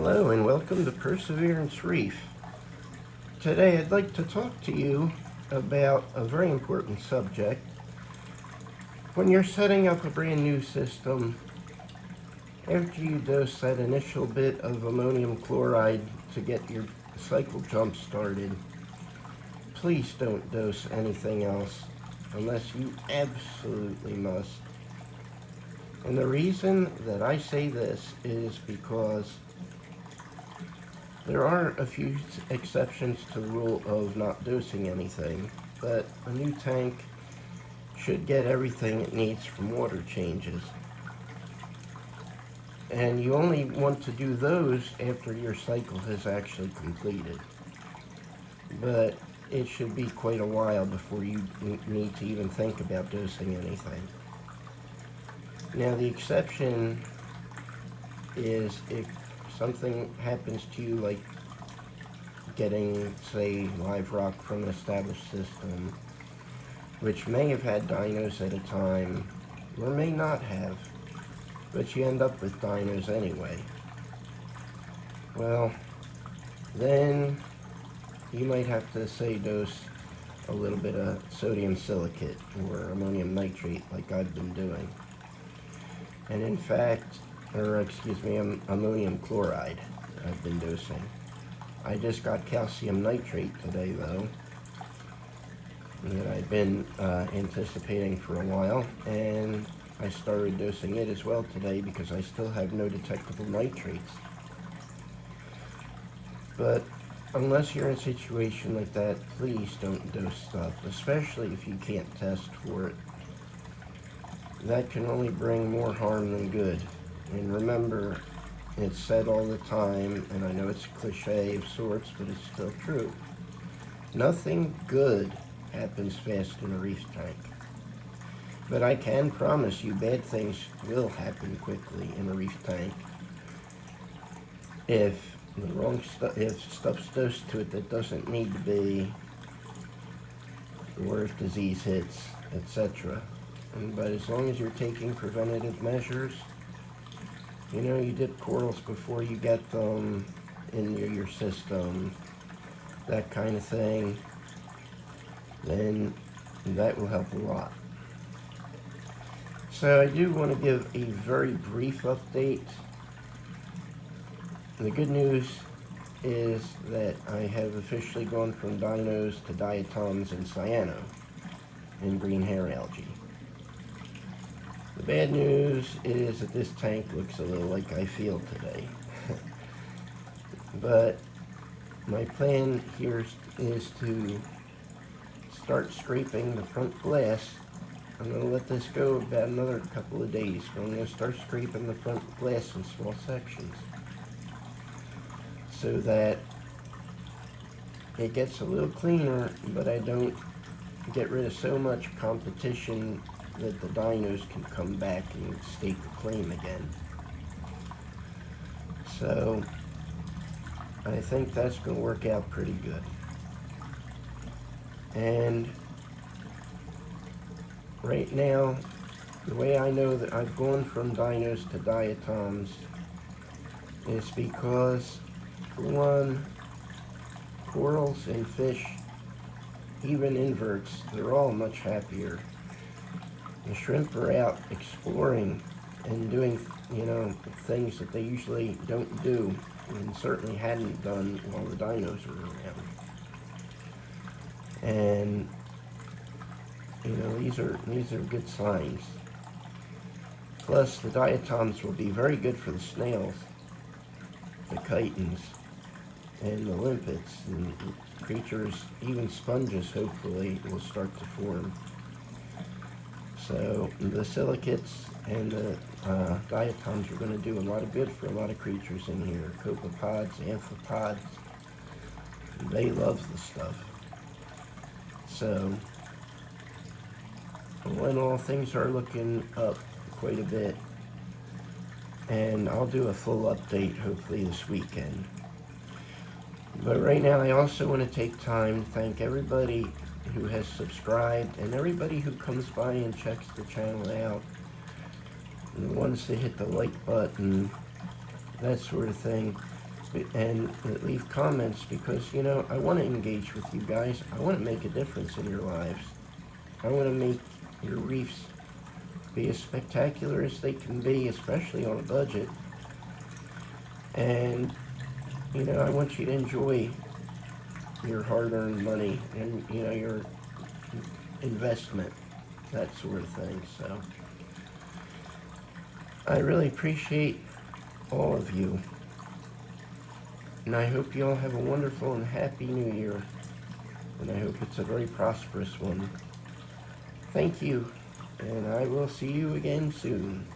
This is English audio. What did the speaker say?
Hello and welcome to Perseverance Reef. Today I'd like to talk to you about a very important subject. When you're setting up a brand new system, after you dose that initial bit of ammonium chloride to get your cycle jump started, please don't dose anything else unless you absolutely must. And the reason that I say this is because there are a few exceptions to the rule of not dosing anything, but a new tank should get everything it needs from water changes. And you only want to do those after your cycle has actually completed. But it should be quite a while before you need to even think about dosing anything. Now the exception is if something happens to you, like getting, say, live rock from an established system, which may have had dinos at a time, or may not have, but you end up with dinos anyway. Well, then you might have to, say, dose a little bit of sodium silicate or ammonium nitrate like I've been doing. And in fact, ammonium chloride I've been dosing. I just got calcium nitrate today though, that I've been anticipating for a while, and I started dosing it as well today because I still have no detectable nitrates. But unless you're in a situation like that, please don't dose stuff, especially if you can't test for it. That can only bring more harm than good. And remember, it's said all the time, and I know it's a cliche of sorts, but it's still true. Nothing good happens fast in a reef tank. But I can promise you bad things will happen quickly in a reef tank if if stuff's dosed to it that doesn't need to be, or if disease hits, etc. But as long as you're taking preventative measures, you dip corals before you get them in your system, that kind of thing, then that will help a lot. So I do want to give a very brief update. The good news is that I have officially gone from dinos to diatoms and cyano in green hair algae. The bad news is that this tank looks a little like I feel today. But my plan here is to start scraping the front glass. I'm going to let this go about another couple of days. I'm going to start scraping the front glass in small sections so that it gets a little cleaner, but I don't get rid of so much competition that the dinos can come back and stake a claim again. So I think that's going to work out pretty good. And right now, the way I know that I've gone from dinos to diatoms is because, for one, corals and fish, even inverts, they're all much happier. The shrimp are out exploring and doing, things that they usually don't do, and certainly hadn't done while the dinos were around. And these are good signs. Plus, the diatoms will be very good for the snails, the chitons, and the limpets, and creatures, even sponges, hopefully, will start to form. So the silicates and the diatoms are going to do a lot of good for a lot of creatures in here. Copepods, amphipods, they love the stuff. So, all in all, things are looking up quite a bit. And I'll do a full update hopefully this weekend. But right now I also want to take time to thank everybody who has subscribed and everybody who comes by and checks the channel out. And the ones that hit the like button, that sort of thing. and leave comments, because, you know, I want to engage with you guys. I want to make a difference in your lives. I want to make your reefs be as spectacular as they can be, especially on a budget. And, you know, I want you to enjoy your hard-earned money and, you know, your investment, that sort of thing. So I really appreciate all of you. And I hope you all have a wonderful and happy new year. And I hope it's a very prosperous one. Thank you. And I will see you again soon.